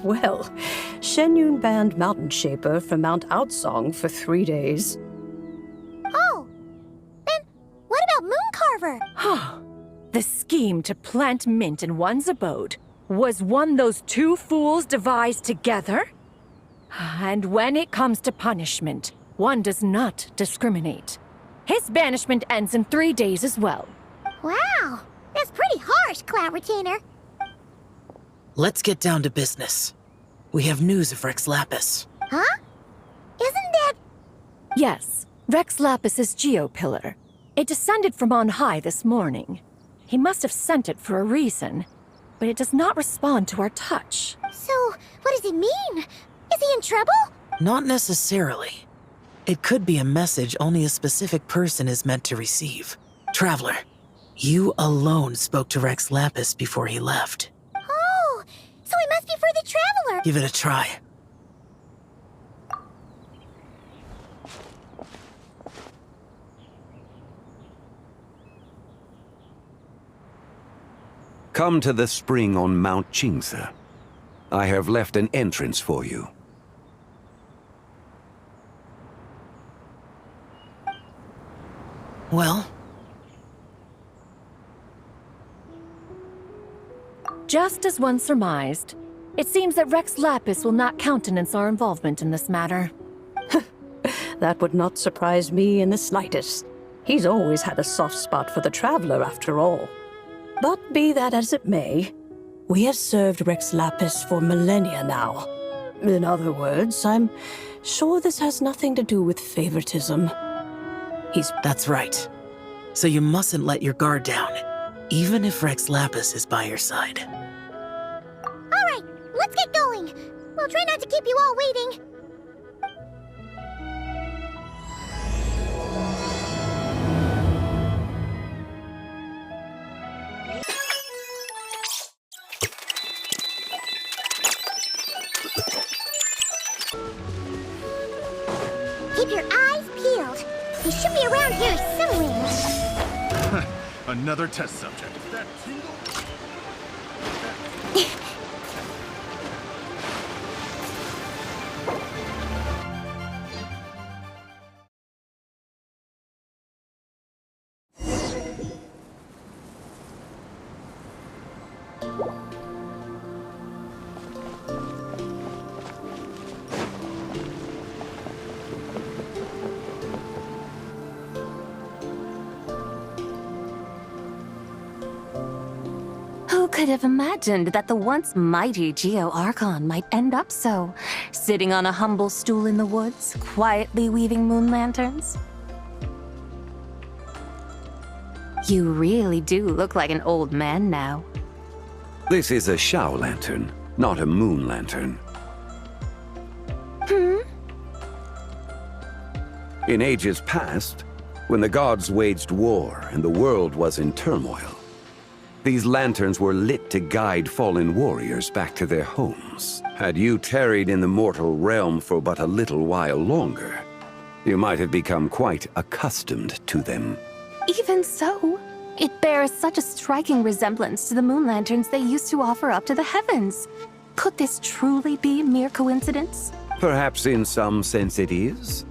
Well, Shen Yun banned Mountain Shaper from Mount Outsong for 3 days. Oh, then what about Mooncarver? The scheme to plant mint in one's abode was one those two fools devised together? And when it comes to punishment, one does not discriminate. His banishment ends in 3 days as well. Wow, that's pretty harsh, Cloud Retainer. Let's get down to business. We have news of Rex Lapis. Huh? Isn't that... Yes, Rex Lapis's geopillar. It descended from on high this morning. He must have sent it for a reason, but it does not respond to our touch. So, what does it mean? Is he in trouble? Not necessarily. It could be a message only a specific person is meant to receive. Traveler, you alone spoke to Rex Lapis before he left. Oh, so it must be for the Traveler. Give it a try. Come to the spring on Mount Qingse. I have left an entrance for you. Well? Just as one surmised, it seems that Rex Lapis will not countenance our involvement in this matter. That would not surprise me in the slightest. He's always had a soft spot for the Traveler, after all. But be that as it may, we have served Rex Lapis for millennia now. In other words, I'm sure this has nothing to do with favoritism. That's right. So you mustn't let your guard down, even if Rex Lapis is by your side. All right, let's get going. We'll try not to keep you all waiting. Keep your eyes peeled. He should be around here somewhere. Another test subject. That tingle? Who could have imagined that the once mighty Geo-Archon might end up so, sitting on a humble stool in the woods, quietly weaving moon lanterns? You really do look like an old man now. This is a Shao lantern, not a moon lantern. In ages past, when the gods waged war and the world was in turmoil, these lanterns were lit to guide fallen warriors back to their homes. Had you tarried in the mortal realm for but a little while longer, you might have become quite accustomed to them. Even so, it bears such a striking resemblance to the moon lanterns they used to offer up to the heavens. Could this truly be mere coincidence? Perhaps in some sense it is,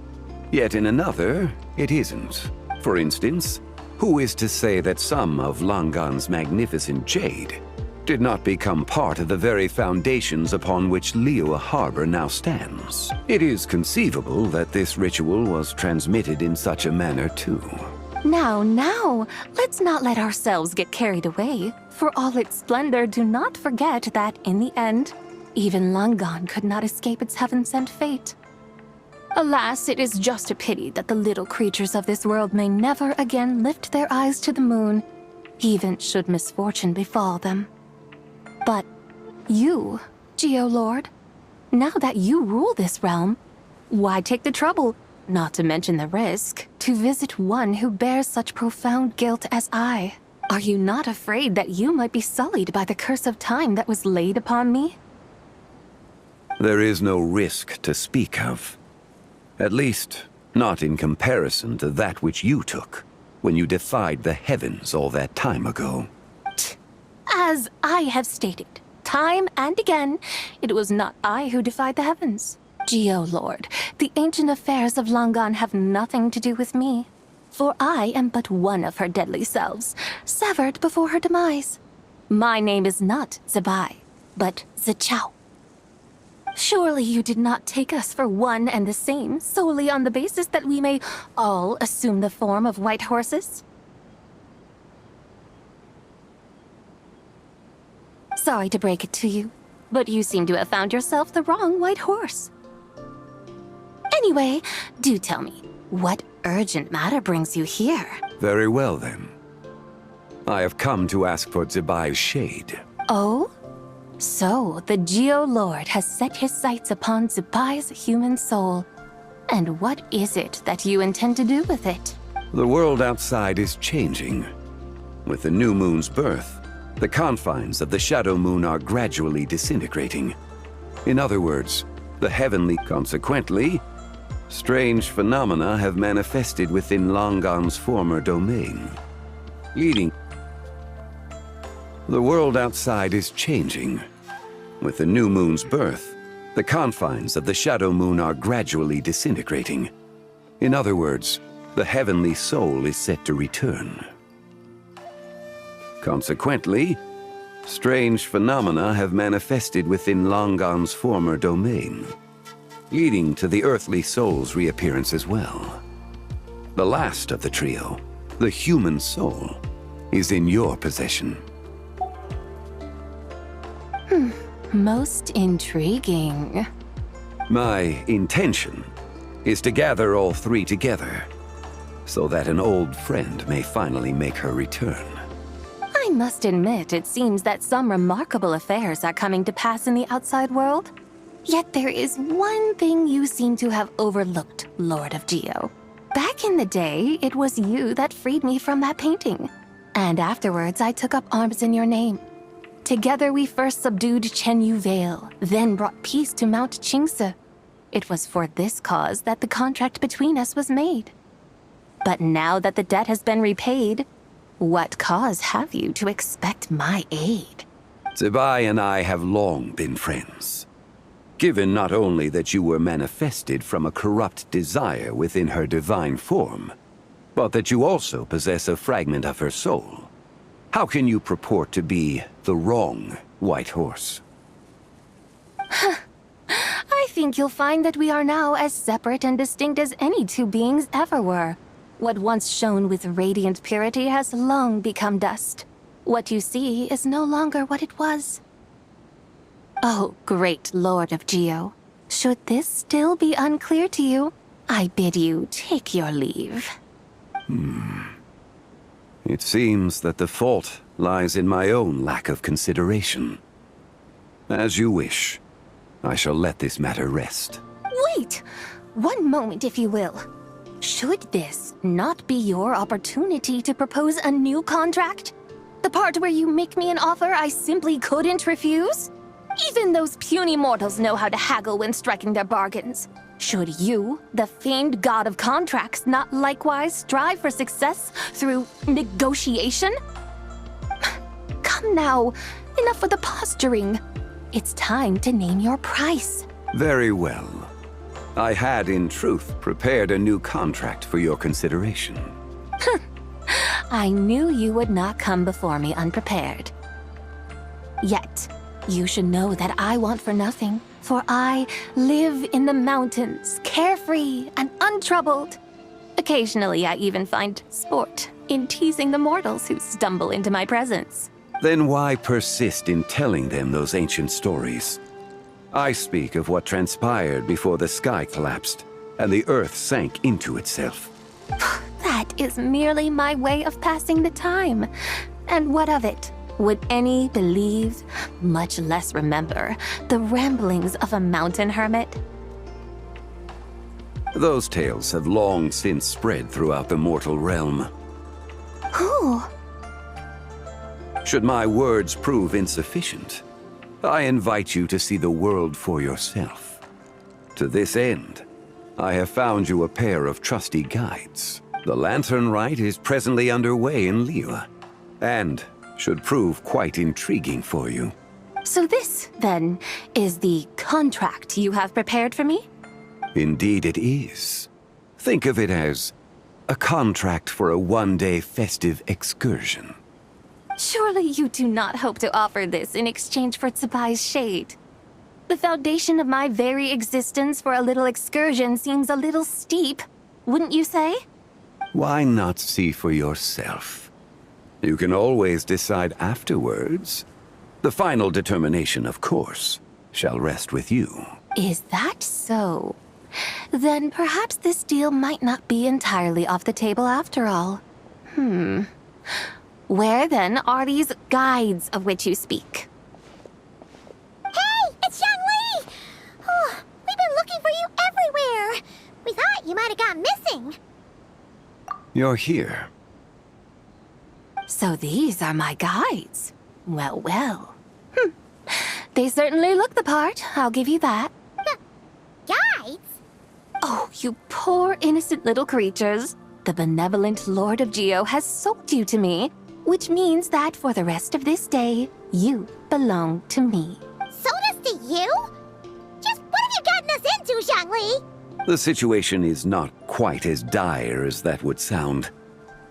yet in another, it isn't. For instance, who is to say that some of Langan's magnificent jade did not become part of the very foundations upon which Liyue Harbor now stands? It is conceivable that this ritual was transmitted in such a manner too. Now, let's not let ourselves get carried away. For all its splendor, do not forget that, in the end, even Langan could not escape its heaven-sent fate. Alas, it is just a pity that the little creatures of this world may never again lift their eyes to the moon, even should misfortune befall them. But you, Geolord, now that you rule this realm, why take the trouble, not to mention the risk, to visit one who bears such profound guilt as I? Are you not afraid that you might be sullied by the curse of time that was laid upon me? There is no risk to speak of. At least, not in comparison to that which you took when you defied the heavens all that time ago. As I have stated, time and again, it was not I who defied the heavens. Geolord, the ancient affairs of Langan have nothing to do with me, for I am but one of her deadly selves, severed before her demise. My name is not Zebai, but Zechao. Surely you did not take us for one and the same solely on the basis that we may all assume the form of white horses? Sorry to break it to you, but you seem to have found yourself the wrong white horse. Anyway, do tell me, what urgent matter brings you here? Very well, then. I have come to ask for Zebai's shade. Oh? So, the Geolord has set his sights upon Zebai's human soul. And what is it that you intend to do with it? The world outside is changing. With the new moon's birth, the confines of the shadow moon are gradually disintegrating. In other words, the heavenly. Consequently, strange phenomena have manifested within Langan's former domain, leading. The world outside is changing. With the new moon's birth, the confines of the shadow moon are gradually disintegrating. In other words, the heavenly soul is set to return. Consequently, strange phenomena have manifested within Langan's former domain, leading to the earthly soul's reappearance as well. The last of the trio, the human soul, is in your possession. Most intriguing. My intention is to gather all three together, so that an old friend may finally make her return. I must admit, it seems that some remarkable affairs are coming to pass in the outside world. Yet there is one thing you seem to have overlooked, Lord of Geo. Back in the day, it was you that freed me from that painting. And afterwards, I took up arms in your name. Together we first subdued Chenyu Vale, then brought peace to Mount Qingse. It was for this cause that the contract between us was made. But now that the debt has been repaid, what cause have you to expect my aid? Zebai and I have long been friends. Given not only that you were manifested from a corrupt desire within her divine form, but that you also possess a fragment of her soul, how can you purport to be the wrong white horse? I think you'll find that we are now as separate and distinct as any two beings ever were. What once shone with radiant purity has long become dust. What you see is no longer what it was. Oh, great Lord of Geo. Should this still be unclear to you, I bid you take your leave. It seems that the fault lies in my own lack of consideration. As you wish. I shall let this matter rest. Wait! One moment, if you will. Should this not be your opportunity to propose a new contract? The part where you make me an offer I simply couldn't refuse? Even those puny mortals know how to haggle when striking their bargains. Should you, the famed god of contracts, not likewise strive for success through negotiation? Come now, enough with the posturing. It's time to name your price. Very well. I had, in truth, prepared a new contract for your consideration. I knew you would not come before me unprepared. Yet, you should know that I want for nothing, for I live in the mountains, carefree and untroubled. Occasionally, I even find sport in teasing the mortals who stumble into my presence. Then why persist in telling them those ancient stories? I speak of what transpired before the sky collapsed and the earth sank into itself. That is merely my way of passing the time. And what of it? Would any believe, much less remember, the ramblings of a mountain hermit? Those tales have long since spread throughout the mortal realm. Who? Should my words prove insufficient, I invite you to see the world for yourself. To this end, I have found you a pair of trusty guides. The Lanternlit is presently underway in Liyue, and should prove quite intriguing for you. So this, then, is the contract you have prepared for me? Indeed it is. Think of it as a contract for a one-day festive excursion. Surely you do not hope to offer this in exchange for Tsubai's shade. The foundation of my very existence for a little excursion seems a little steep, wouldn't you say? Why not see for yourself? You can always decide afterwards. The final determination, of course, shall rest with you. Is that so? Then perhaps this deal might not be entirely off the table after all. Where then are these guides of which you speak? Hey, it's Young Lee! Oh, we've been looking for you everywhere. We thought you might have gone missing. You're here. So these are my guides. Well, well. They certainly look the part, I'll give you that. Guides? Oh, you poor innocent little creatures. The benevolent Lord of Geo has sold you to me, which means that for the rest of this day, you belong to me. Sold us to you? Just what have you gotten us into, Zhongli? The situation is not quite as dire as that would sound.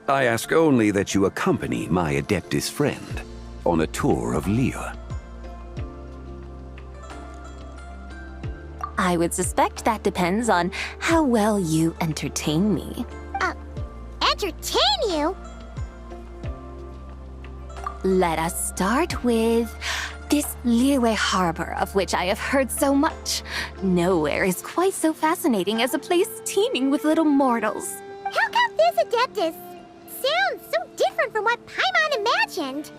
I ask only that you accompany my Adeptus friend on a tour of Liyue. I would suspect that depends on how well you entertain me. Entertain you? Let us start with this Liyue harbor of which I have heard so much. Nowhere is quite so fascinating as a place teeming with little mortals. How come this Adeptus sounds so different from what Paimon imagined?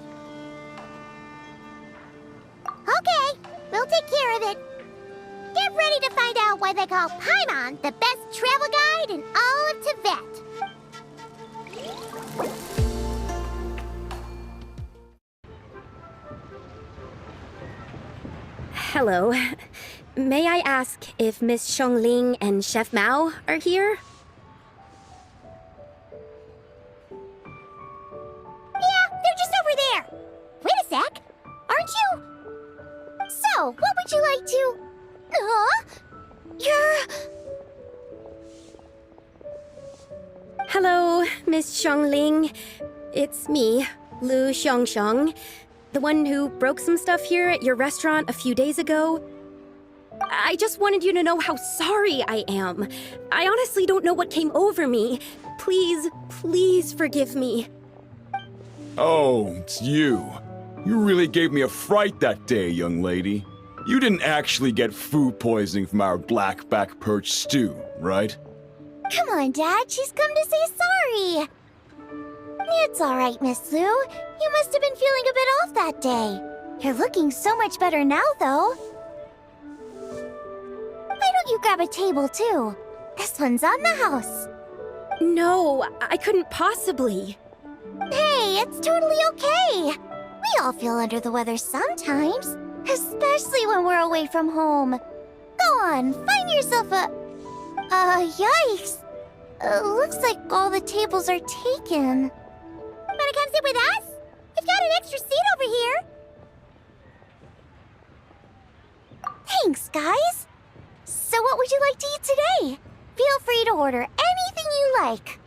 Okay, we'll take care of it. Get ready to find out why they call Paimon the best travel guide in all of Tibet. Hello. May I ask if Miss Xiongling and Chef Mao are here? Yeah, they're just over there. Wait a sec. Aren't you? So, what would you like to... Hello, Miss Xiongling. It's me, Lu Xiongxiong, the one who broke some stuff here at your restaurant a few days ago. I just wanted you to know how sorry I am. I honestly don't know what came over me. Please, please forgive me. Oh, it's you. You really gave me a fright that day, young lady. You didn't actually get food poisoning from our blackback perch stew, right? Come on, Dad. She's come to say sorry. It's all right, Miss Lu. You must have been feeling a bit off that day. You're looking so much better now, though. Why don't you grab a table, too? This one's on the house. No, I couldn't possibly. Hey, it's totally okay. We all feel under the weather sometimes, especially when we're away from home. Go on, find yourself a... yikes. Looks like all the tables are taken. Wanna come sit with us? We've got an extra seat over here. Thanks, guys. So what would you like to eat today? Feel free to order anything you like.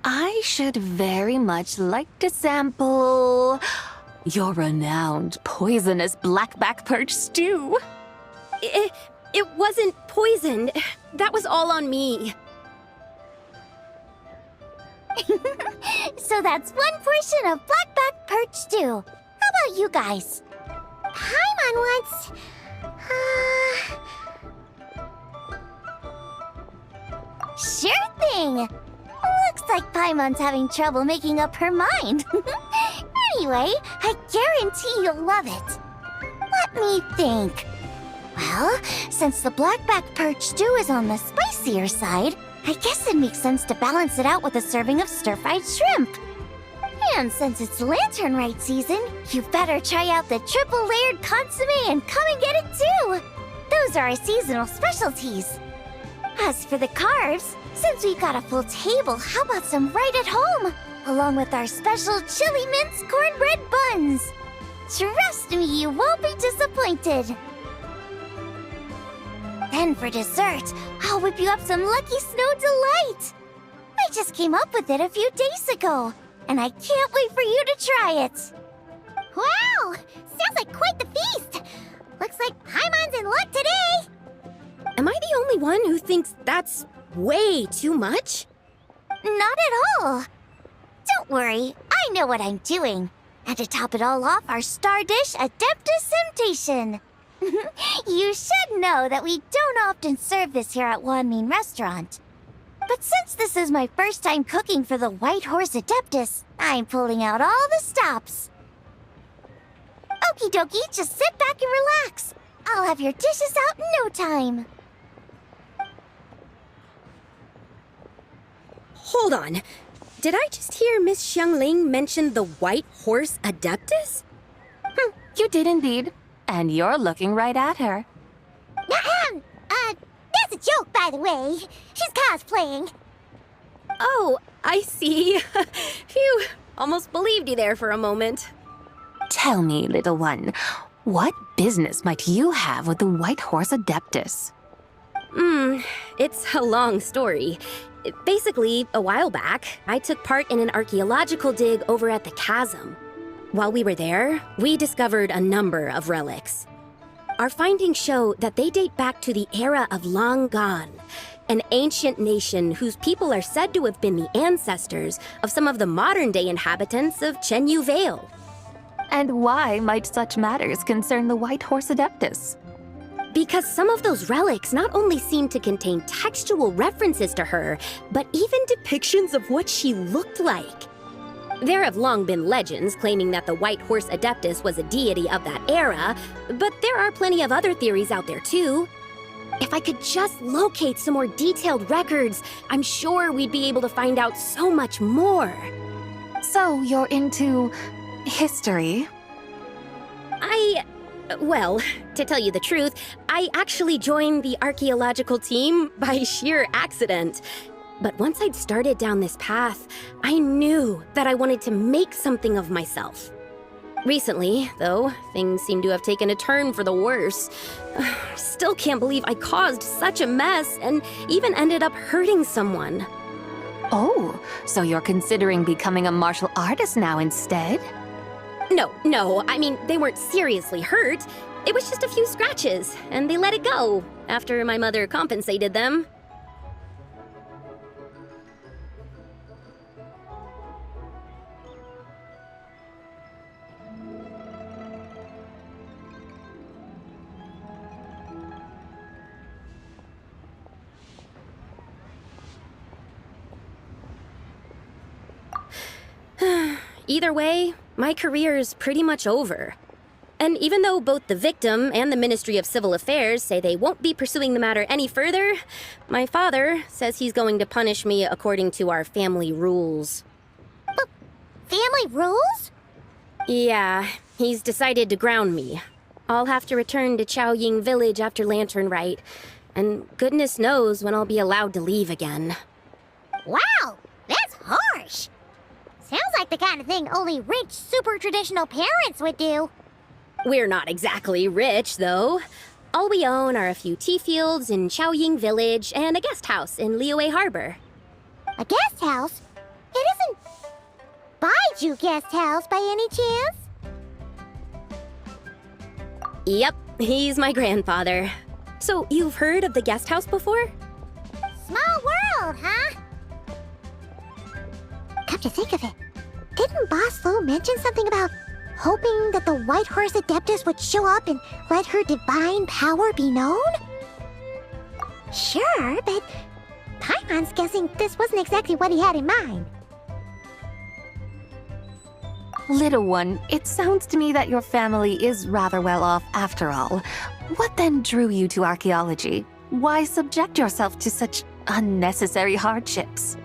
I should very much like to sample your renowned poisonous blackback perch stew. It wasn't poisoned. That was all on me. So that's one portion of blackback perch stew. How about you guys? Paimon wants... Sure thing! Looks like Paimon's having trouble making up her mind. Anyway, I guarantee you'll love it. Let me think. Well, since the blackback perch stew is on the spicier side, I guess it makes sense to balance it out with a serving of stir-fried shrimp. And since it's Lanternlit season, you better try out the triple-layered consomme and come and get it too! Those are our seasonal specialties. As for the carbs, since we've got a full table, how about some right at home? Along with our special chili mince cornbread buns. Trust me, you won't be disappointed. Then for dessert, I'll whip you up some Lucky Snow Delight. I just came up with it a few days ago, and I can't wait for you to try it. Wow! Sounds like quite the feast. Looks like Paimon's in luck today. Am I the only one who thinks that's way too much? Not at all. Don't worry, I know what I'm doing. And to top it all off, our star dish, Adeptus Temptation. You should know that we don't often serve this here at Wanmin Restaurant. But since this is my first time cooking for the White Horse Adeptus, I'm pulling out all the stops. Okie dokie, just sit back and relax. I'll have your dishes out in no time. Hold on. Did I just hear Miss Xiangling mention the White Horse Adeptus? You did indeed. And you're looking right at her. That's a joke, by the way. She's cosplaying. Oh, I see. Phew, almost believed you there for a moment. Tell me, little one, what business might you have with the White Horse Adeptus? It's a long story. Basically, a while back, I took part in an archaeological dig over at the chasm. While we were there, we discovered a number of relics. Our findings show that they date back to the era of Long Gone, an ancient nation whose people are said to have been the ancestors of some of the modern-day inhabitants of Chenyu Vale. And why might such matters concern the White Horse Adeptus? Because some of those relics not only seem to contain textual references to her, but even depictions of what she looked like. There have long been legends claiming that the White Horse Adeptus was a deity of that era, but there are plenty of other theories out there too. If I could just locate some more detailed records, I'm sure we'd be able to find out so much more. So you're into history? Well, to tell you the truth, I actually joined the archaeological team by sheer accident. But once I'd started down this path, I knew that I wanted to make something of myself. Recently, though, things seem to have taken a turn for the worse. Still can't believe I caused such a mess and even ended up hurting someone. Oh, so you're considering becoming a martial artist now instead? No, I mean, they weren't seriously hurt. It was just a few scratches, and they let it go after my mother compensated them. Either way, my career's pretty much over. And even though both the victim and the Ministry of Civil Affairs say they won't be pursuing the matter any further, my father says he's going to punish me according to our family rules. Family rules? Yeah, he's decided to ground me. I'll have to return to Chaoying Village after Lanternlit, and goodness knows when I'll be allowed to leave again. Wow, that's harsh. Sounds like the kind of thing only rich, super traditional parents would do. We're not exactly rich, though. All we own are a few tea fields in Chaoying Village and a guest house in Liyue Harbor. A guest house? It isn't Baiju Guest House by any chance? Yep, he's my grandfather. So you've heard of the guest house before? Small world, huh? to think of it. Didn't Boss Lou mention something about hoping that the White Horse Adeptus would show up and let her divine power be known? Sure, but Paimon's guessing this wasn't exactly what he had in mind. Little one, it sounds to me that your family is rather well off after all. What then drew you to archaeology? Why subject yourself to such unnecessary hardships?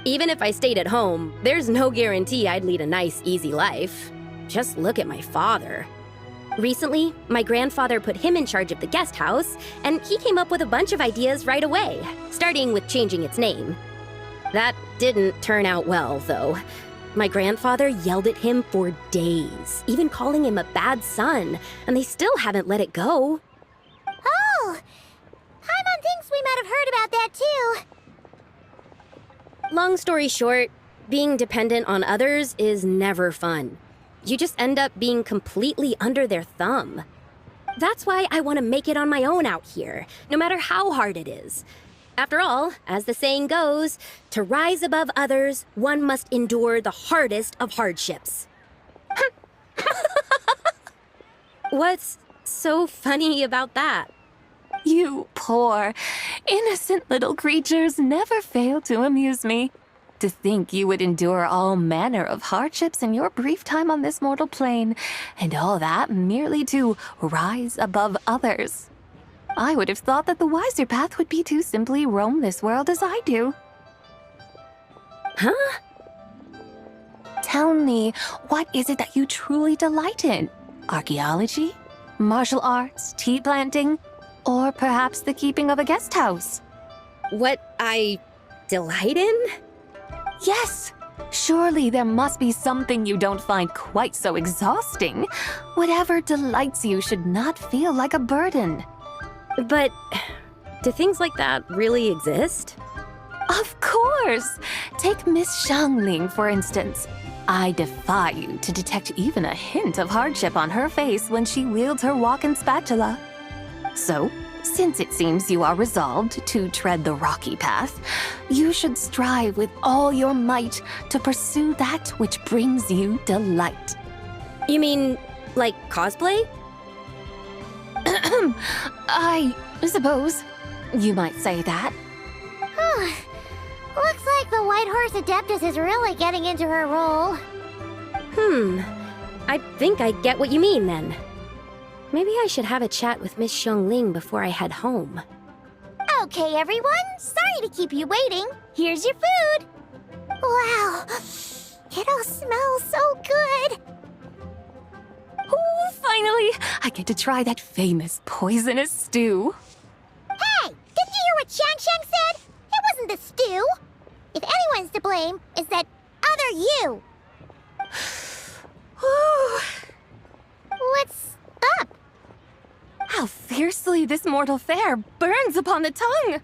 Even if I stayed at home, there's no guarantee I'd lead a nice, easy life. Just look at my father. Recently, my grandfather put him in charge of the guest house, and he came up with a bunch of ideas right away, starting with changing its name. That didn't turn out well, though. My grandfather yelled at him for days, even calling him a bad son, and they still haven't let it go. Oh! Paimon thinks we might have heard about that too. Long story short, being dependent on others is never fun. You just end up being completely under their thumb. That's why I want to make it on my own out here, no matter how hard it is. After all, as the saying goes, to rise above others, one must endure the hardest of hardships. What's so funny about that? You poor, innocent little creatures never fail to amuse me. To think you would endure all manner of hardships in your brief time on this mortal plane, and all that merely to rise above others. I would have thought that the wiser path would be to simply roam this world as I do. Huh? Tell me, what is it that you truly delight in? Archaeology? Martial arts? Tea planting? Or perhaps the keeping of a guest house? What I delight in? Yes! Surely there must be something you don't find quite so exhausting. Whatever delights you should not feel like a burden. But do things like that really exist? Of course! Take Miss Xiangling, for instance. I defy you to detect even a hint of hardship on her face when she wields her walking spatula. So, since it seems you are resolved to tread the rocky path, you should strive with all your might to pursue that which brings you delight. You mean, like cosplay? I suppose you might say that. Looks like the White Horse Adeptus is really getting into her role. I think I get what you mean then. Maybe I should have a chat with Miss Xiangling before I head home. Okay, everyone. Sorry to keep you waiting. Here's your food. Wow. It all smells so good. Oh, finally! I get to try that famous poisonous stew. Hey, didn't you hear what Shang said? It wasn't the stew. If anyone's to blame, it's that other you. What's up? How fiercely this mortal fare burns upon the tongue!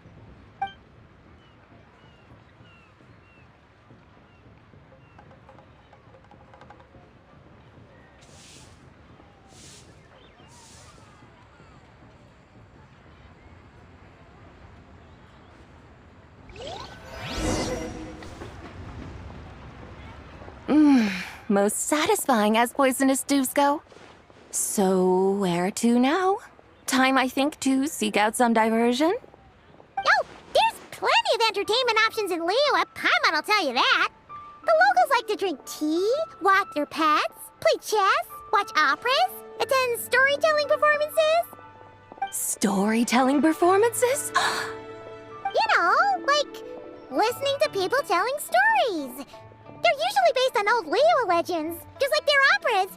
Most satisfying as poisonous stews go. So, where to now? Time, I think, to seek out some diversion? Oh, there's plenty of entertainment options in Liyue. Paimon will tell you that. The locals like to drink tea, walk their pets, play chess, watch operas, attend storytelling performances. Storytelling performances? You know, like listening to people telling stories. They're usually based on old Liyue legends, just like their operas.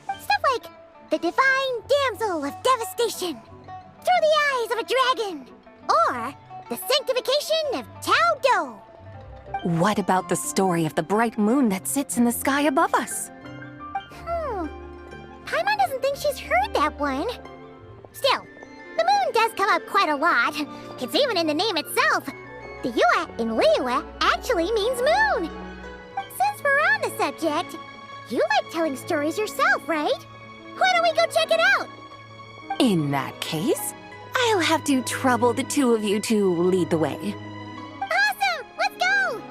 Stuff like the Divine Damsel of Devastation, Through the Eyes of a Dragon, or the Sanctification of Tao Do. What about the story of the bright moon that sits in the sky above us? Paimon doesn't think she's heard that one. Still, the moon does come up quite a lot. It's even in the name itself. The Yue in Liyue actually means moon. Since we're on the subject, you like telling stories yourself, right? Why don't we go check it out? In that case, I'll have to trouble the two of you to lead the way. Awesome! Let's go!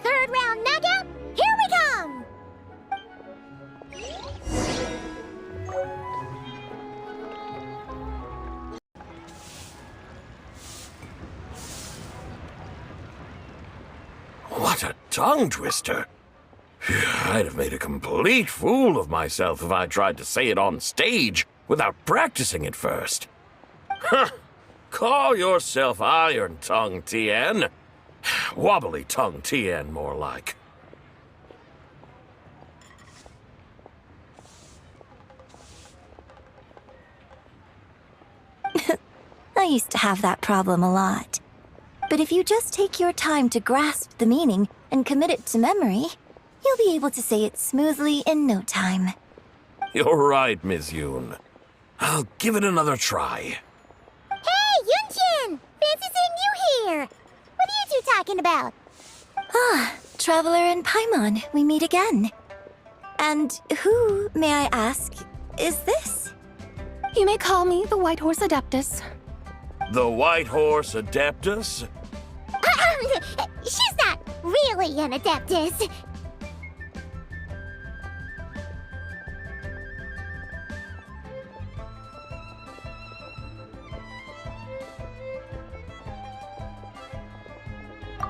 Third round knockout, here What a tongue twister. I'd have made a complete fool of myself if I tried to say it on stage without practicing it first. Huh. Call yourself Iron Tongue, Tien. Wobbly Tongue, Tien, more like. I used to have that problem a lot. But if you just take your time to grasp the meaning and commit it to memory, you'll be able to say it smoothly in no time. You're right, Miss Yoon. I'll give it another try. Hey, Yunjin! Fancy seeing you here! What are you two talking about? Ah, Traveler and Paimon, we meet again. And who, may I ask, is this? You may call me the White Horse Adeptus. The White Horse Adeptus? She's not really an Adeptus.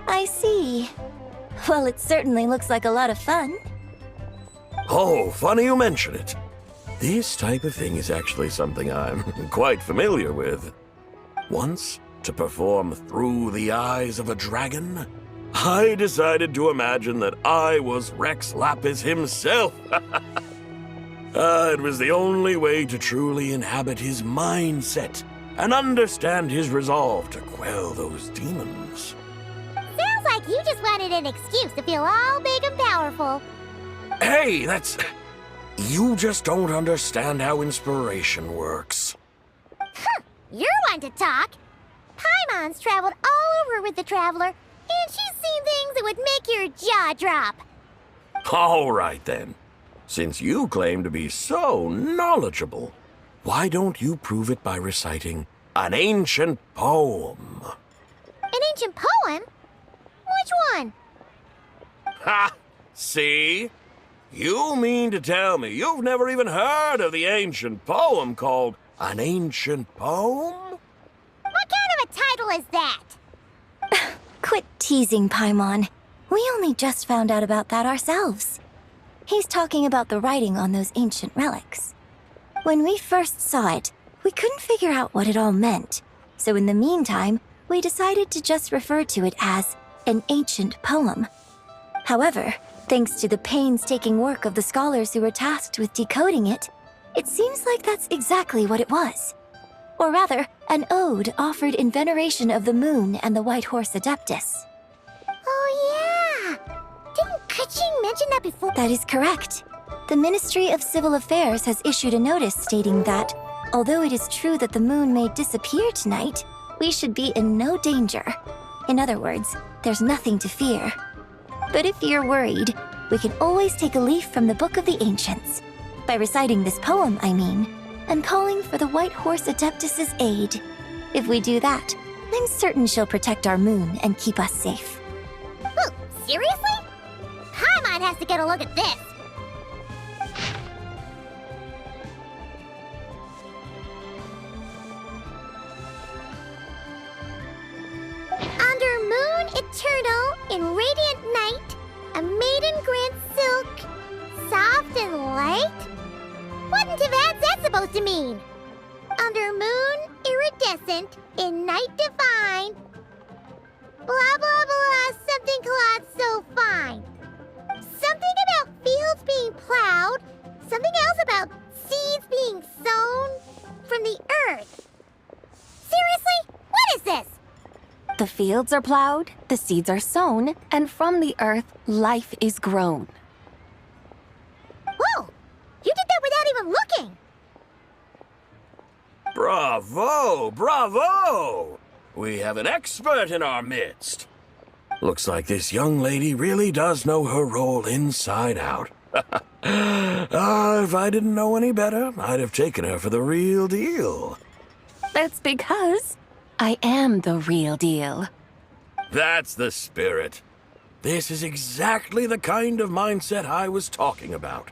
I see. Well, it certainly looks like a lot of fun. Oh, funny you mention it. This type of thing is actually something I'm quite familiar with. Once, to perform Through the Eyes of a Dragon, I decided to imagine that I was Rex Lapis himself. It was the only way to truly inhabit his mindset and understand his resolve to quell those demons. Sounds like you just wanted an excuse to feel all big and powerful. Hey, that's... You just don't understand how inspiration works. You're one to talk. Paimon's traveled all over with the Traveler, and she's seen things that would make your jaw drop. All right, then. Since you claim to be so knowledgeable, why don't you prove it by reciting an ancient poem? An ancient poem? Which one? Ha! See? You mean to tell me you've never even heard of the ancient poem called An Ancient Poem? What kind of a title is that? Quit teasing, Paimon. We only just found out about that ourselves. He's talking about the writing on those ancient relics. When we first saw it, we couldn't figure out what it all meant. So in the meantime, we decided to just refer to it as an ancient poem. However, thanks to the painstaking work of the scholars who were tasked with decoding it, it seems like that's exactly what it was. Or rather, an ode offered in veneration of the moon and the White Horse Adeptus. Oh yeah! Didn't Kuching mention that before? That is correct. The Ministry of Civil Affairs has issued a notice stating that, although it is true that the moon may disappear tonight, we should be in no danger. In other words, there's nothing to fear. But if you're worried, we can always take a leaf from the Book of the Ancients. By reciting this poem, I mean, and calling for the White Horse Adeptus' aid. If we do that, I'm certain she'll protect our moon and keep us safe. Oh, seriously? Paimon has to get a look at this. Under moon eternal, in radiant night, a maiden grants silk, soft and light? What in Tibet's that supposed to mean? Under moon iridescent, in night divine, blah blah blah, something cloth so fine. Something about fields being plowed, something else about seeds being sown from the earth. Seriously? What is this? The fields are plowed, the seeds are sown, and from the earth, life is grown. Whoa! You did that without even looking! Bravo! Bravo! We have an expert in our midst. Looks like this young lady really does know her role inside out. If I didn't know any better, I'd have taken her for the real deal. That's because I am the real deal. That's the spirit. This is exactly the kind of mindset I was talking about.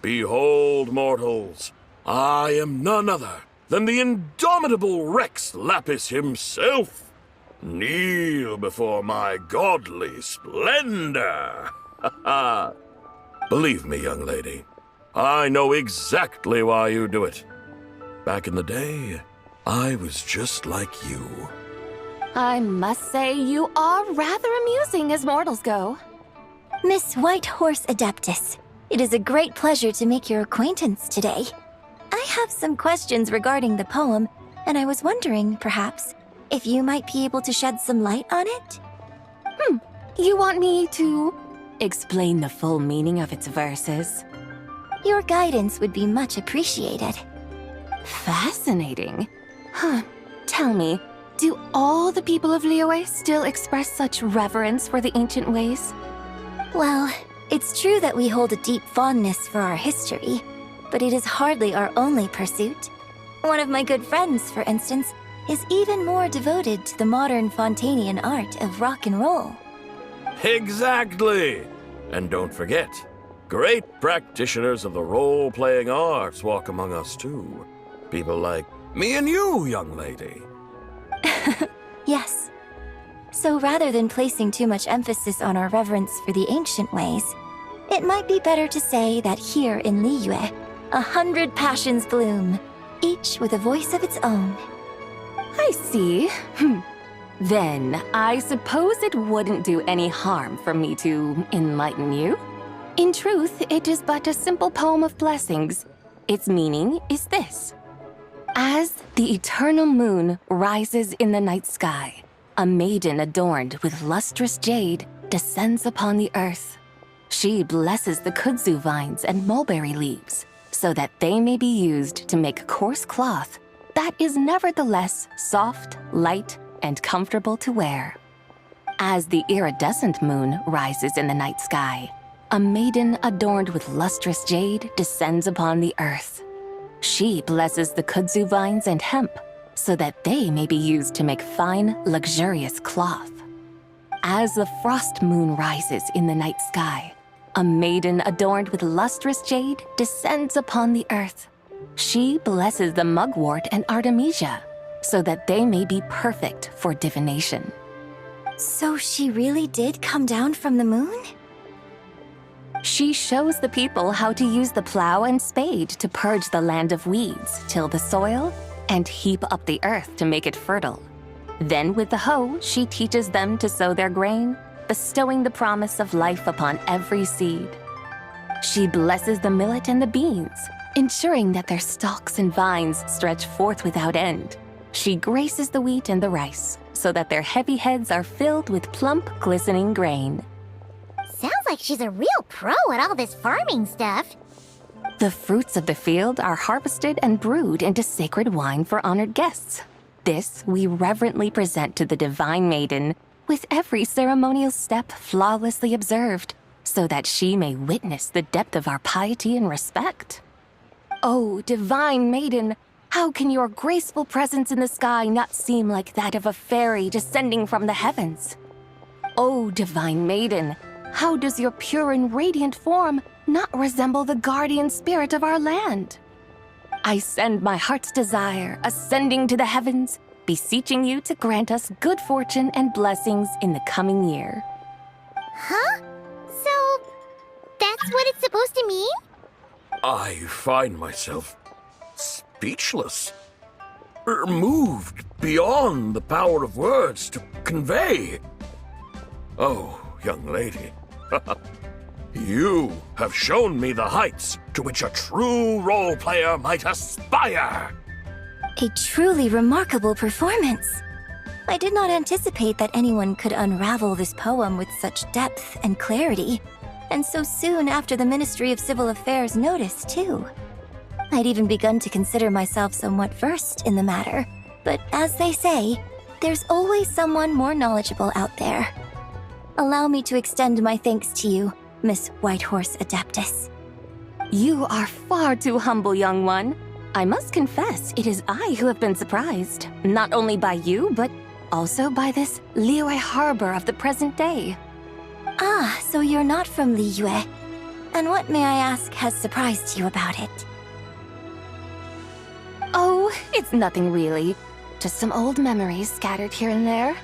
Behold, mortals, I am none other than the indomitable Rex Lapis himself. Kneel before my godly splendor. Believe me, young lady, I know exactly why you do it. Back in the day, I was just like you. I must say you are rather amusing as mortals go. Miss Whitehorse Adeptus, it is a great pleasure to make your acquaintance today. I have some questions regarding the poem, and I was wondering, perhaps, if you might be able to shed some light on it? You want me to explain the full meaning of its verses? Your guidance would be much appreciated. Fascinating. Tell me, do all the people of Liyue still express such reverence for the ancient ways? Well, it's true that we hold a deep fondness for our history, but it is hardly our only pursuit. One of my good friends, for instance, is even more devoted to the modern Fontanian art of rock and roll. Exactly! And don't forget, great practitioners of the role-playing arts walk among us too. People like me and you, young lady. Yes. So rather than placing too much emphasis on our reverence for the ancient ways, it might be better to say that here in Liyue, 100 passions bloom, each with a voice of its own. I see. Then, I suppose it wouldn't do any harm for me to enlighten you. In truth, it is but a simple poem of blessings. Its meaning is this. As the eternal moon rises in the night sky, a maiden adorned with lustrous jade descends upon the earth. She blesses the kudzu vines and mulberry leaves so that they may be used to make coarse cloth that is nevertheless soft, light, and comfortable to wear. As the iridescent moon rises in the night sky, a maiden adorned with lustrous jade descends upon the earth. She blesses the kudzu vines and hemp so that they may be used to make fine, luxurious cloth. As the frost moon rises in the night sky, a maiden adorned with lustrous jade descends upon the earth. She blesses the mugwort and artemisia so that they may be perfect for divination. So she really did come down from the moon? She shows the people how to use the plow and spade to purge the land of weeds, till the soil, and heap up the earth to make it fertile. Then with the hoe, she teaches them to sow their grain, bestowing the promise of life upon every seed. She blesses the millet and the beans, ensuring that their stalks and vines stretch forth without end. She graces the wheat and the rice, so that their heavy heads are filled with plump, glistening grain. Sounds like she's a real pro at all this farming stuff. The fruits of the field are harvested and brewed into sacred wine for honored guests. This we reverently present to the divine maiden, with every ceremonial step flawlessly observed, so that she may witness the depth of our piety and respect. Oh, divine maiden, how can your graceful presence in the sky not seem like that of a fairy descending from the heavens? Oh, divine maiden, how does your pure and radiant form not resemble the guardian spirit of our land? I send my heart's desire, ascending to the heavens, beseeching you to grant us good fortune and blessings in the coming year. Huh? So, that's what it's supposed to mean? I find myself speechless, moved beyond the power of words to convey. Oh, young lady, you have shown me the heights to which a true role player might aspire. A truly remarkable performance. I did not anticipate that anyone could unravel this poem with such depth and clarity, and so soon after the Ministry of Civil Affairs noticed, too. I'd even begun to consider myself somewhat versed in the matter, but as they say, there's always someone more knowledgeable out there. Allow me to extend my thanks to you, Miss Whitehorse Adeptus. You are far too humble, young one. I must confess, it is I who have been surprised, not only by you, but also by this Liyue harbor of the present day. Ah, so you're not from Liyue. And what, may I ask, has surprised you about it? Oh, it's nothing really. Just some old memories scattered here and there.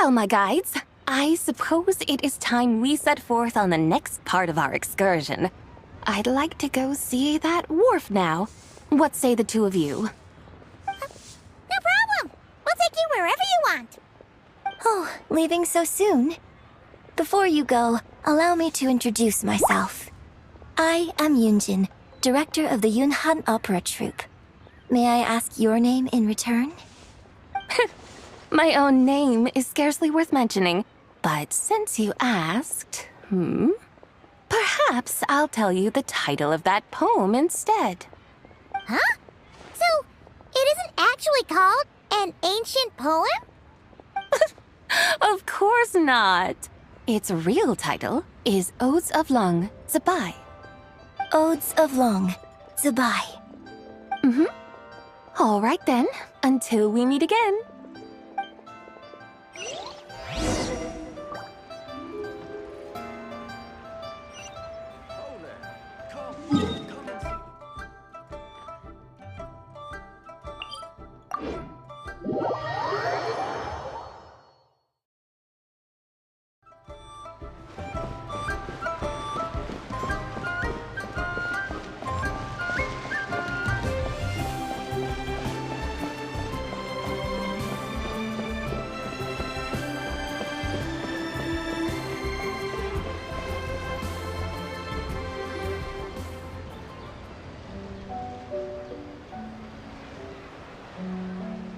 Well, my guides, I suppose it is time we set forth on the next part of our excursion. I'd like to go see that wharf now. What say the two of you? No problem. We'll take you wherever you want. Oh, leaving so soon? Before you go, allow me to introduce myself. I am Yunjin, director of the Yunhan Opera Troupe. May I ask your name in return? My own name is scarcely worth mentioning, but since you asked, perhaps I'll tell you the title of that poem instead. Huh? So, it isn't actually called an ancient poem? Of course not. Its real title is Odes of Long Zabai. Odes of Long Zabai. All right then, until we meet again.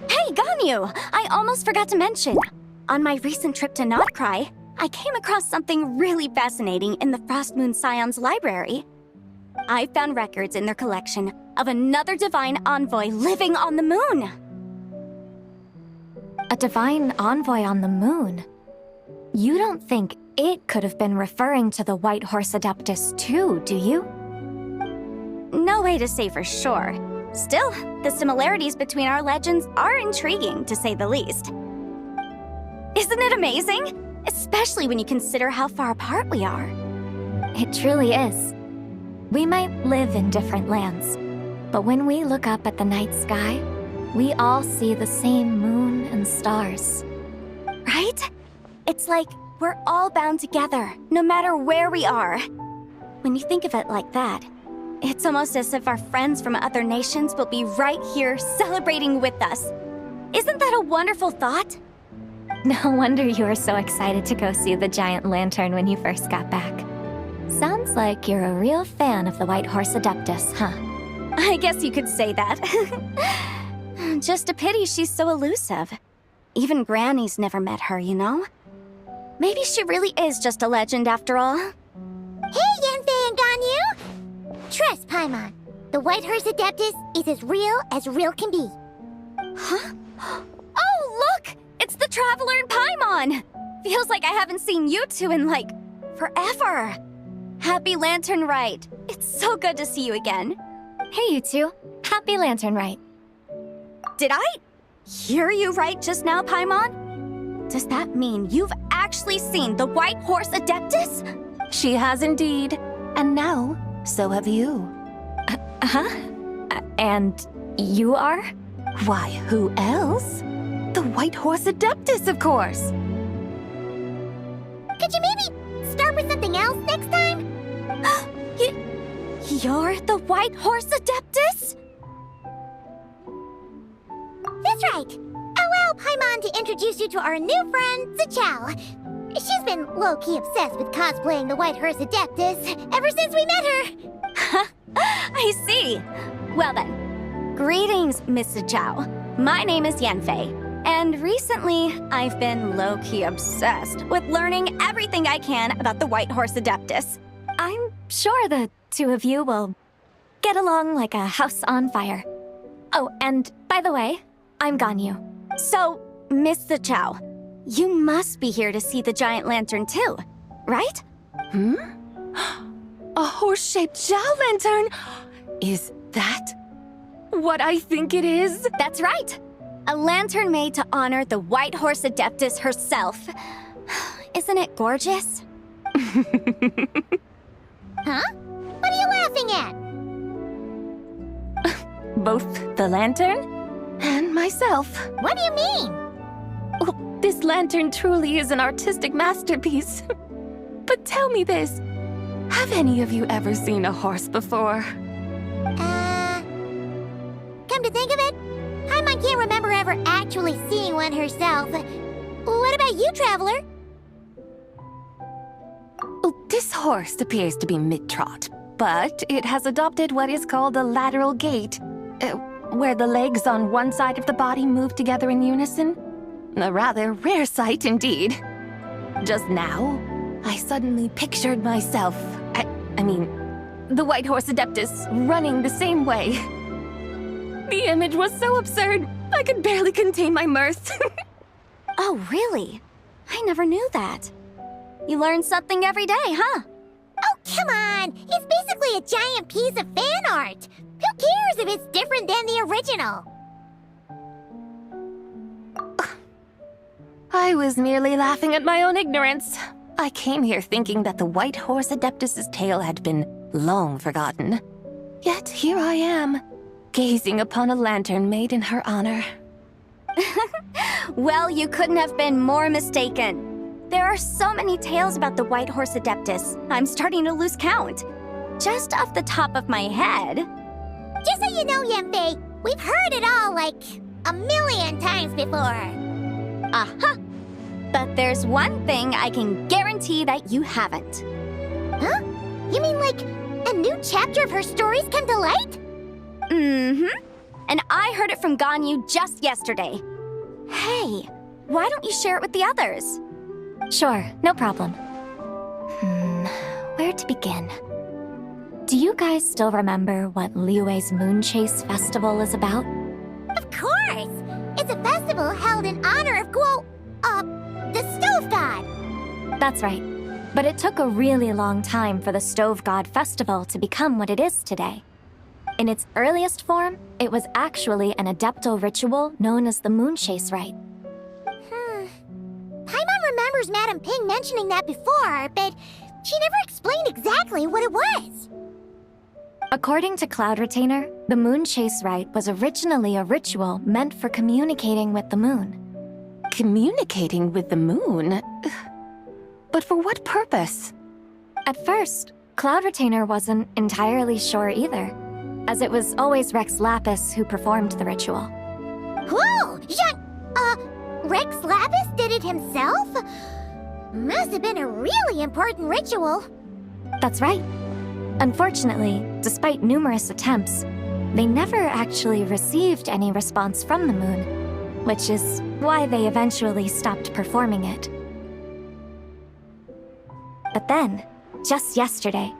Hey, Ganyu! I almost forgot to mention. On my recent trip to Notcry, I came across something really fascinating in the Frost Moon Scion's library. I found records in their collection of another divine envoy living on the moon. A divine envoy on the moon? You don't think it could have been referring to the White Horse Adeptus too, do you? No way to say for sure. Still, the similarities between our legends are intriguing, to say the least. Isn't it amazing? Especially when you consider how far apart we are. It truly is. We might live in different lands, but when we look up at the night sky, we all see the same moon and stars. Right? It's like we're all bound together, no matter where we are. When you think of it like that, it's almost as if our friends from other nations will be right here celebrating with us. Isn't that a wonderful thought? No wonder you were so excited to go see the giant lantern when you first got back. Sounds like you're a real fan of the White Horse Adeptus, huh? I guess you could say that. Just a pity she's so elusive. Even Granny's never met her, you know? Maybe she really is just a legend after all. Hey, Yanfei and Ganyu! Trust, Paimon. The White Horse Adeptus is as real can be. Huh? Oh, look! It's the Traveler and Paimon! Feels like I haven't seen you two in, like, forever. Happy Lantern Rite. It's so good to see you again. Hey, you two. Happy Lantern Rite. Did I hear you right just now, Paimon? Does that mean you've actually seen the White Horse Adeptus? She has indeed. And now, so have you. And you are? Why, who else? The White Horse Adeptus, of course. Could you maybe start with something else next time? You're the White Horse Adeptus? That's right. Allow Paimon to introduce you to our new friend, Zichao. She's been low-key obsessed with cosplaying the White Horse Adeptus ever since we met her. I see. Well then, greetings, Miss Zichao. My name is Yanfei. And recently, I've been low-key obsessed with learning everything I can about the White Horse Adeptus. I'm sure the two of you will get along like a house on fire. Oh, and by the way, I'm Ganyu. So, Miss Zichao, you must be here to see the giant lantern too, right? A horse-shaped Zhao lantern? Is that what I think it is? That's right. A lantern made to honor the White Horse Adeptus herself. Isn't it gorgeous? Huh? What are you laughing at? Both the lantern and myself. What do you mean? This lantern truly is an artistic masterpiece. But tell me this, have any of you ever seen a horse before? Come to think of it, Paimon can't remember ever actually seeing one herself. What about you, Traveler? Oh, this horse appears to be mid-trot, but it has adopted what is called a lateral gait, where the legs on one side of the body move together in unison. A rather rare sight indeed. Just now, I suddenly pictured myself, I mean, the White Horse Adeptus running the same way. The image was so absurd, I could barely contain my mirth. Oh, really? I never knew that. You learn something every day, huh? Oh, come on! It's basically a giant piece of fan art! Who cares if it's different than the original? I was merely laughing at my own ignorance. I came here thinking that the White Horse Adeptus's tale had been long forgotten. Yet here I am, gazing upon a lantern made in her honor. Well, you couldn't have been more mistaken. There are so many tales about the White Horse Adeptus, I'm starting to lose count. Just off the top of my head... Just so you know, Yanfei, we've heard it all like a million times before. Uh-huh. But there's one thing I can guarantee that you haven't. Huh? You mean like a new chapter of her stories come to light? Mm-hmm. And I heard it from Ganyu just yesterday. Hey, why don't you share it with the others? Sure, no problem. Where to begin? Do you guys still remember what Liyue's Moon Chase Festival is about? Of course! It's a festival held in honor of the Stove God! That's right. But it took a really long time for the Stove God Festival to become what it is today. In its earliest form, it was actually an adeptal ritual known as the Moon Chase Rite. Paimon remembers Madame Ping mentioning that before, but she never explained exactly what it was. According to Cloud Retainer, the Moon Chase Rite was originally a ritual meant for communicating with the moon. Communicating with the moon? But for what purpose? At first, Cloud Retainer wasn't entirely sure either, as it was always Rex Lapis who performed the ritual. Whoa! Rex Lapis did it himself? Must have been a really important ritual. That's right. Unfortunately, despite numerous attempts, they never actually received any response from the moon, which is why they eventually stopped performing it. But then, just yesterday,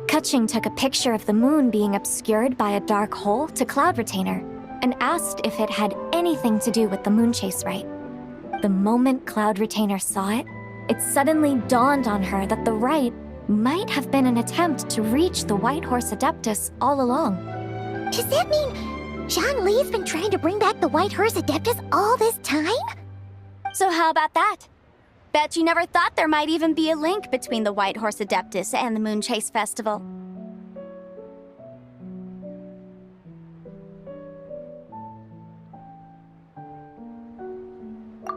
Keqing took a picture of the moon being obscured by a dark hole to Cloud Retainer and asked if it had anything to do with the Moon Chase Rite. The moment Cloud Retainer saw it, it suddenly dawned on her that the rite might have been an attempt to reach the White Horse Adeptus all along. Does that mean Zhang Li's been trying to bring back the White Horse Adeptus all this time? So how about that? Bet you never thought there might even be a link between the White Horse Adeptus and the Moon Chase Festival.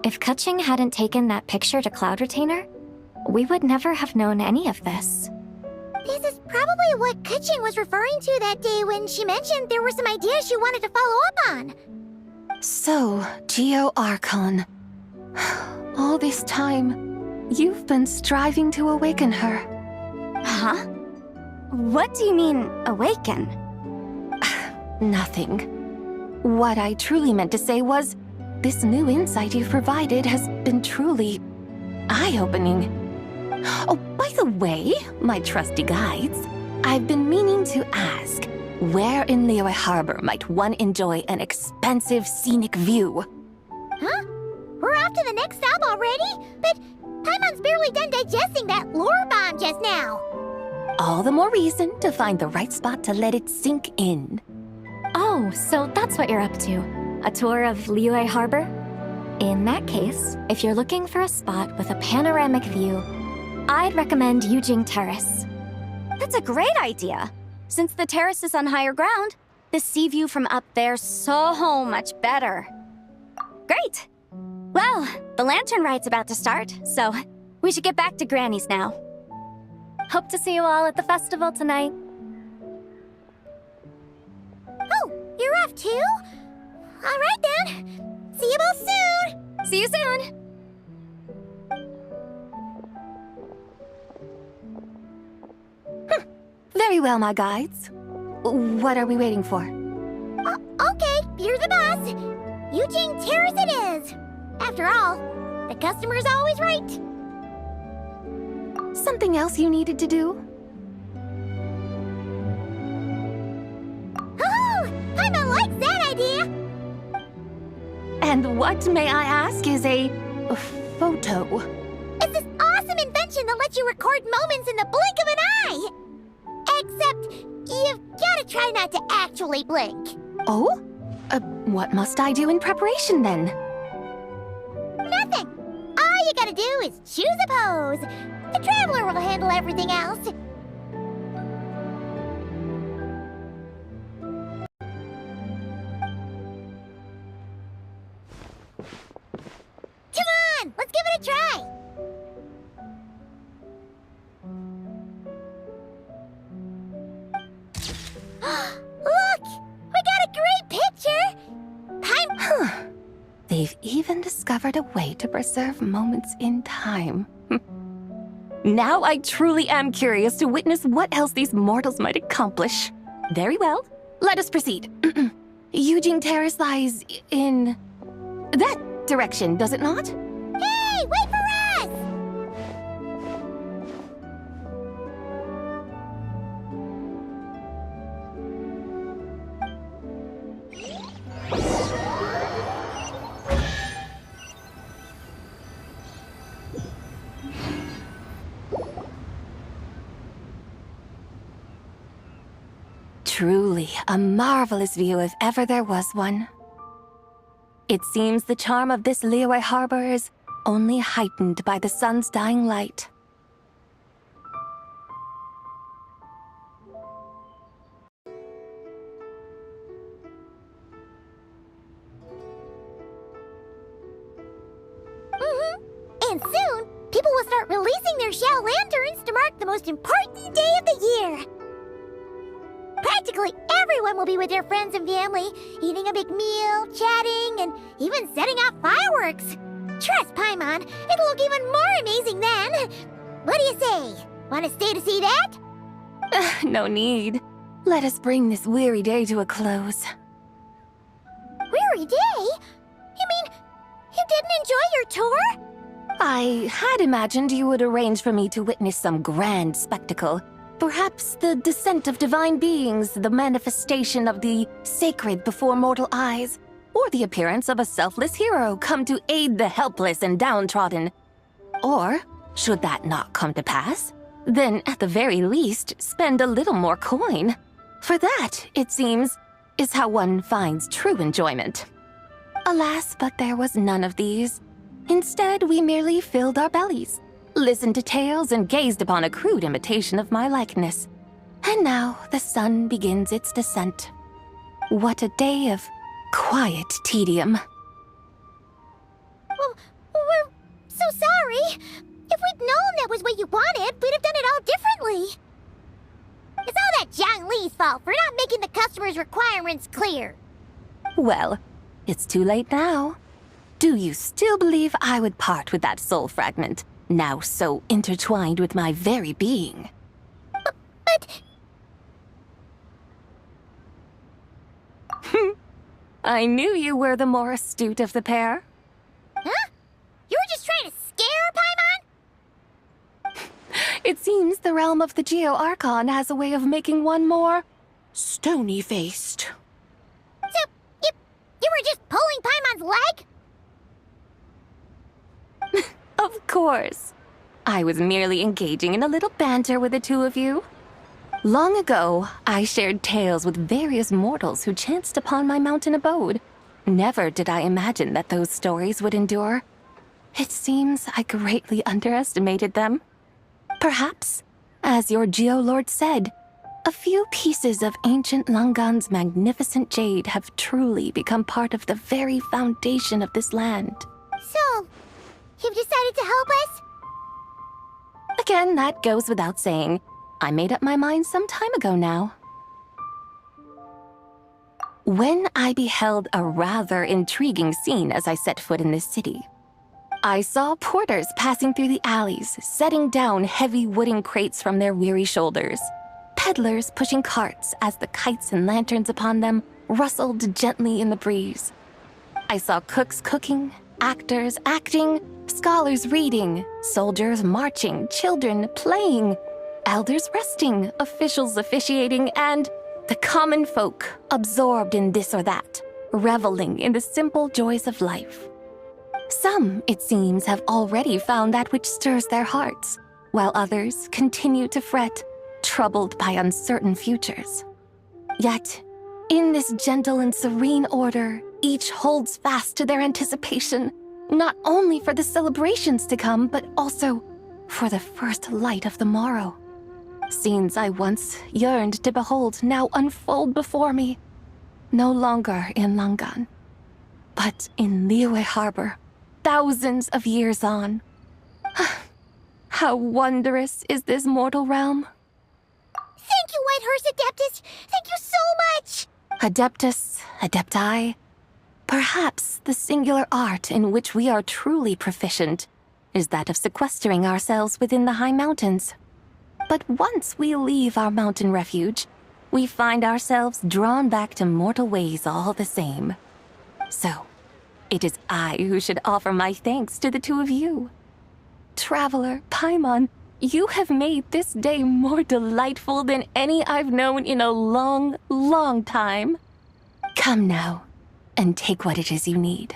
If Keqing hadn't taken that picture to Cloud Retainer, we would never have known any of this. This is probably what Keqing was referring to that day when she mentioned there were some ideas she wanted to follow up on. So, Geo Archon. All this time, you've been striving to awaken her. Huh? What do you mean, awaken? Nothing. What I truly meant to say was, this new insight you've provided has been truly eye-opening. Oh, by the way, my trusty guides, I've been meaning to ask, where in Liyue Harbor might one enjoy an expansive scenic view? Huh? We're off to the next stop already? But Paimon's barely done digesting that lore bomb just now. All the more reason to find the right spot to let it sink in. Oh, so that's what you're up to. A tour of Liyue Harbor? In that case, if you're looking for a spot with a panoramic view, I'd recommend Yujing Terrace. That's a great idea. Since the terrace is on higher ground, the sea view from up there's so much better. Great! Well, the lantern ride's about to start, so we should get back to Granny's now. Hope to see you all at the festival tonight. Oh, you're off too? All right then. See you both soon. See you soon! Very well, my guides. What are we waiting for? Okay, you're the boss. Eugene Terrace it is. After all, the customer's always right. Something else you needed to do? Oh, Paimon likes that idea. And what, may I ask, is a photo? It's this awesome invention that lets you record moments in the blink of an eye. Except, you've gotta try not to actually blink. Oh? What must I do in preparation then? Nothing. All you gotta do is choose a pose. The Traveler will handle everything else. Come on, let's give it a try. Look, we got a great picture. They've even discovered a way to preserve moments in time. Now I truly am curious to witness what else these mortals might accomplish. Very well, let us proceed. Eugene Terrace lies in that direction, does it not? Hey, wait for us! Truly a marvelous view if ever there was one. It seems the charm of this Liyue harbor is only heightened by the sun's dying light. And soon, people will start releasing their Xiao lanterns to mark the most important day of the year. Practically everyone will be with their friends and family, eating a big meal, chatting, and even setting off fireworks. Trust Paimon, it'll look even more amazing then. What do you say? Want to stay to see that? No need. Let us bring this weary day to a close. Weary day? You mean you didn't enjoy your tour? I had imagined you would arrange for me to witness some grand spectacle. Perhaps the descent of divine beings, the manifestation of the sacred before mortal eyes, or the appearance of a selfless hero come to aid the helpless and downtrodden. Or, should that not come to pass, then at the very least spend a little more coin. For that, it seems, is how one finds true enjoyment. Alas, but there was none of these. Instead, we merely filled our bellies, listened to tales, and gazed upon a crude imitation of my likeness. And now the sun begins its descent. What a day of quiet tedium. Well, we're so sorry. If we'd known that was what you wanted, we'd have done it all differently. It's all that Zhang Li's fault for not making the customer's requirements clear. Well, it's too late now. Do you still believe I would part with that soul fragment, now so intertwined with my very being? But... I knew you were the more astute of the pair. Huh? You were just trying to scare Paimon? It seems the realm of the Geo-Archon has a way of making one more stony-faced. So, you were just pulling Paimon's leg? Of course. I was merely engaging in a little banter with the two of you. Long ago, I shared tales with various mortals who chanced upon my mountain abode. Never did I imagine that those stories would endure. It seems I greatly underestimated them. Perhaps, as your Geolord said, a few pieces of ancient Langan's magnificent jade have truly become part of the very foundation of this land. So, You've decided to help us? Again, that goes without saying. I made up my mind some time ago now. When I beheld a rather intriguing scene as I set foot in this city, I saw porters passing through the alleys, setting down heavy wooden crates from their weary shoulders. Peddlers pushing carts as the kites and lanterns upon them rustled gently in the breeze. I saw cooks cooking, actors acting, scholars reading, soldiers marching, children playing, elders resting, officials officiating, and the common folk absorbed in this or that, reveling in the simple joys of life. Some, it seems, have already found that which stirs their hearts, while others continue to fret, troubled by uncertain futures. Yet, in this gentle and serene order, each holds fast to their anticipation, not only for the celebrations to come, but also for the first light of the morrow. Scenes I once yearned to behold now unfold before me, no longer in Langan, but in Liyue Harbor, thousands of years on. How wondrous is this mortal realm! Thank you, Whitehorse Adeptus! Thank you so much! Adeptus, Adepti, perhaps the singular art in which we are truly proficient is that of sequestering ourselves within the high mountains. But once we leave our mountain refuge, we find ourselves drawn back to mortal ways all the same. So, it is I who should offer my thanks to the two of you. Traveler, Paimon, you have made this day more delightful than any I've known in a long, long time. Come now, and take what it is you need.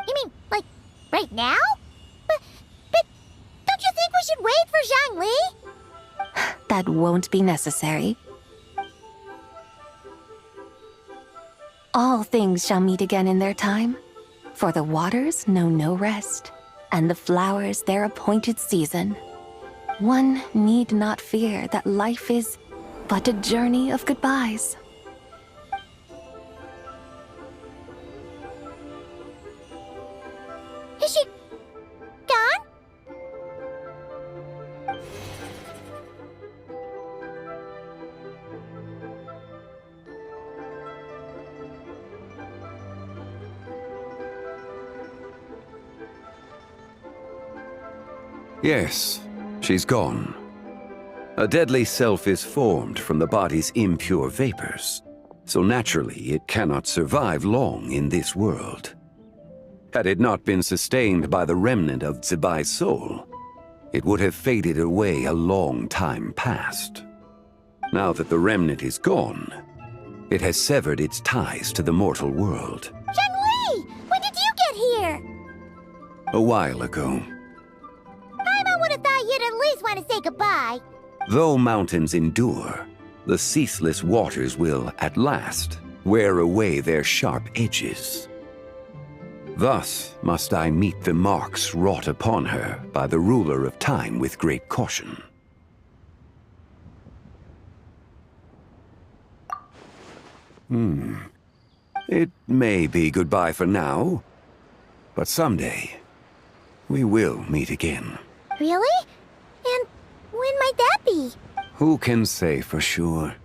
You mean, like, right now? But don't you think we should wait for Zhangli? That won't be necessary. All things shall meet again in their time, for the waters know no rest, and the flowers their appointed season. One need not fear that life is but a journey of goodbyes. Is she gone? Yes, she's gone. A deadly self is formed from the body's impure vapors, so naturally it cannot survive long in this world. Had it not been sustained by the remnant of Zibai's soul, it would have faded away a long time past. Now that the remnant is gone, it has severed its ties to the mortal world. Zhangli! When did you get here? A while ago. I would have thought you'd at least want to say goodbye. Though mountains endure, the ceaseless waters will, at last, wear away their sharp edges. Thus must I meet the marks wrought upon her by the ruler of time with great caution. It may be goodbye for now, but someday we will meet again. Really? And when might that be? Who can say for sure?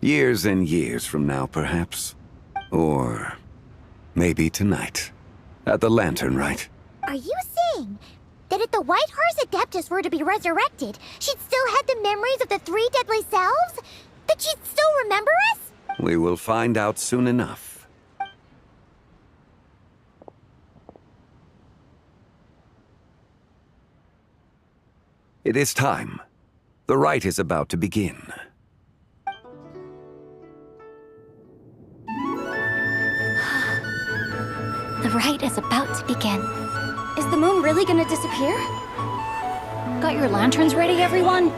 Years and years from now, perhaps. Or maybe tonight, at the Lanternlit. Are you saying that if the Whitehorse Adeptus were to be resurrected, she'd still have the memories of the three deadly selves? That she'd still remember us? We will find out soon enough. It is time. The rite is about to begin. The rite is about to begin. Is the moon really gonna disappear? Got your lanterns ready, everyone?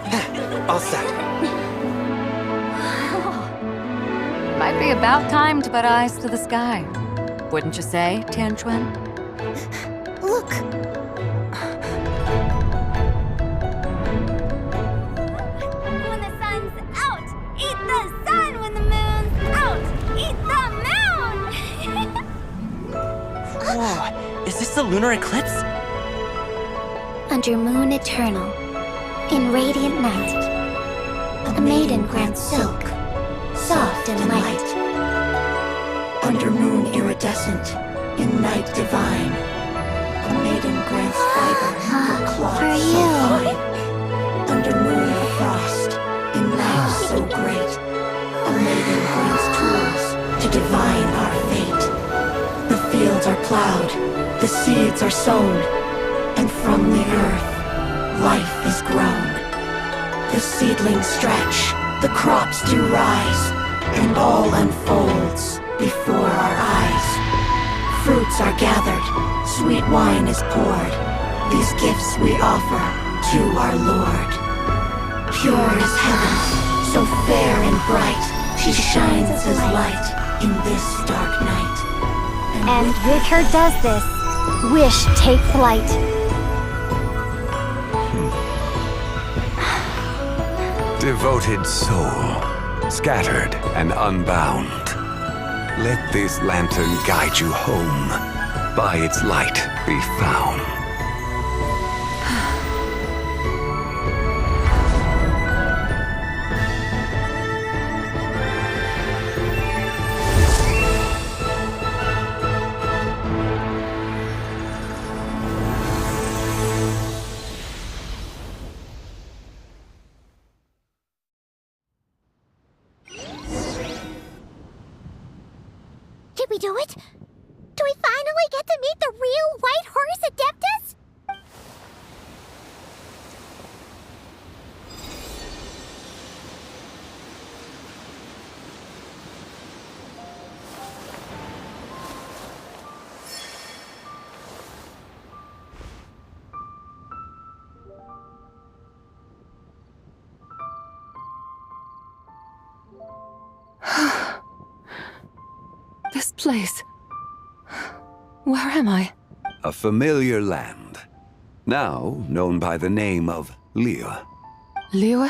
All set. Might be about time to put eyes to the sky. Wouldn't you say, Tianchuan? Look. When the sun's out, eat the sun. When the moon's out, eat the moon. Whoa, is this the lunar eclipse? under moon eternal, in radiant night, a maiden grants silk, soft and light. Under moon iridescent, in night divine, a maiden grants fiber for cloth For so you. fine. Under moon of frost, in night so great, a maiden grants tools to divine our fate. The fields are plowed, the seeds are sown, and from the earth, life is grown. The seedlings stretch, the crops do rise, and all unfolds before our eyes. Fruits are gathered, sweet wine is poured. These gifts we offer to our Lord. Pure is heaven, so fair and bright. She shines as light in this dark night. And with her does this, wish take flight. Devoted soul, scattered and unbound. Let this lantern guide you home. By its light be found. Did we do it? Do we finally get to meet the real White Horse Adeptus? This place. Where am I? A familiar land, now known by the name of Liyue. Liyue?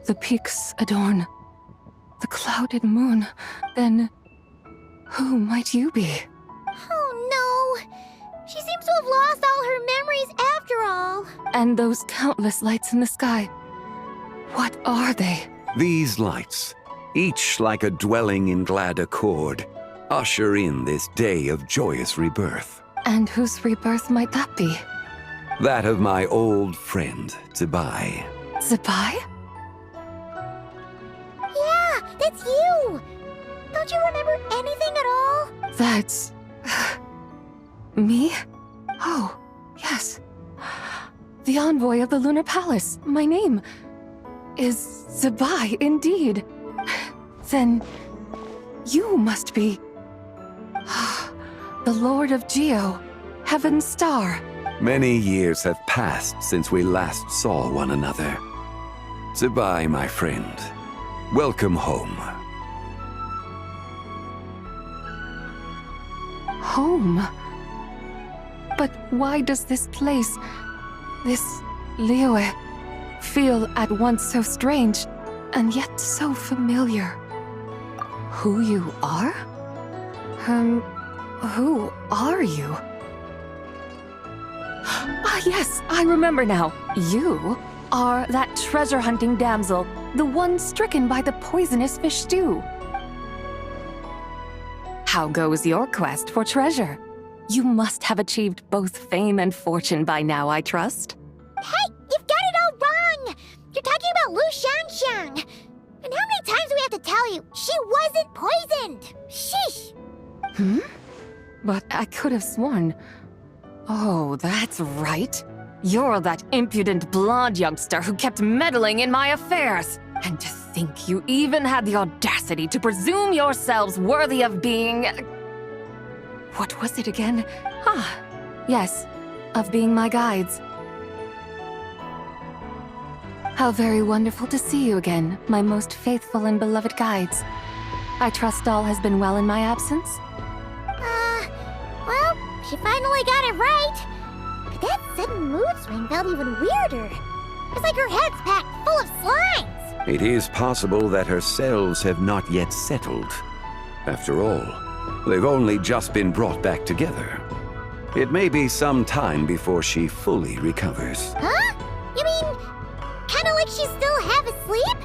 The peaks adorn the clouded moon. Then, who might you be? Oh no! She seems to have lost all her memories after all. And those countless lights in the sky. What are they? These lights, each like a dwelling in glad accord, usher in this day of joyous rebirth. And whose rebirth might that be? That of my old friend, Zibai. Zibai? Yeah, that's you! Don't you remember anything at all? That's... me? Oh, yes. The envoy of the Lunar Palace. My name is Zibai, indeed. Then you must be... the Lord of Geo, Heaven's Star. Many years have passed since we last saw one another. Zibai, my friend, welcome home. Home? But why does this place, this Liyue, feel at once so strange and yet so familiar? Who you are? Who are you? Ah, yes, I remember now. You are that treasure-hunting damsel, the one stricken by the poisonous fish stew. How goes your quest for treasure? You must have achieved both fame and fortune by now, I trust. Hey, you've got it all wrong! You're talking about Lu Xiangxiang. And how many times do we have to tell you? She wasn't poisoned! Sheesh! Hmm? But I could have sworn... Oh, that's right. You're that impudent blonde youngster who kept meddling in my affairs. And to think you even had the audacity to presume yourselves worthy of being... What was it again? Ah, yes, of being my guides. How very wonderful to see you again, my most faithful and beloved guides. I trust all has been well in my absence? Well, she finally got it right. But that sudden mood swing felt even weirder. It's like her head's packed full of slimes. It is possible that her cells have not yet settled. After all, they've only just been brought back together. It may be some time before she fully recovers. Huh? You mean, kinda like she's still half asleep?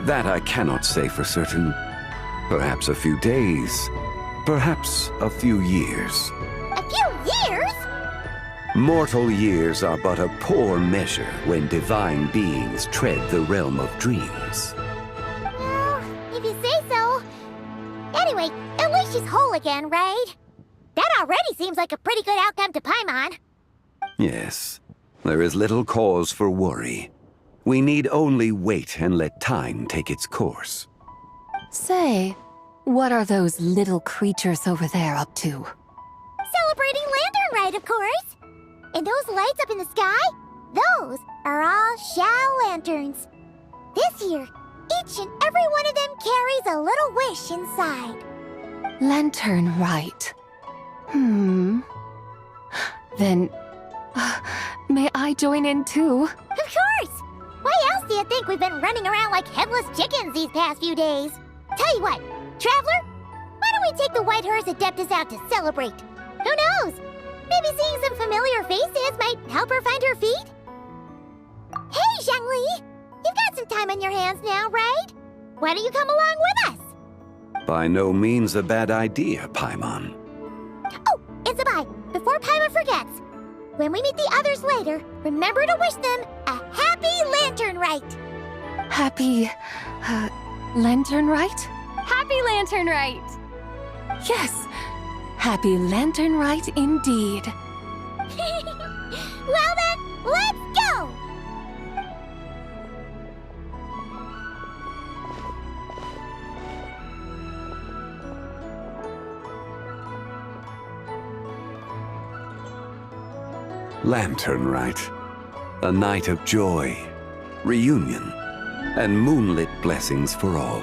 That I cannot say for certain. Perhaps a few days. Perhaps a few years. A few years? Mortal years are but a poor measure when divine beings tread the realm of dreams. Well, if you say so. Anyway, at least she's whole again, right? That already seems like a pretty good outcome to Paimon. Yes, there is little cause for worry. We need only wait and let time take its course. Say, what are those little creatures over there up to? Celebrating Lanternlit, of course. And those lights up in the sky? Those are all Xiao lanterns. This year, each and every one of them carries a little wish inside. Lanternlit. Then, may I join in too? Of course! Why else do you think we've been running around like headless chickens these past few days? Tell you what, Traveler, why don't we take the White Horse Adeptus out to celebrate? Who knows? Maybe seeing some familiar faces might help her find her feet? Hey, Zhangli! You've got some time on your hands now, right? Why don't you come along with us? By no means a bad idea, Paimon. Oh, and Sabai, before Paimon forgets, when we meet the others later, remember to wish them a happy Lanternlit. Happy, Lanternlit? Happy Lanternlit! Yes, happy Lanternlit indeed. Well then, let's go! Lanternlit. A night of joy, reunion, and moonlit blessings for all.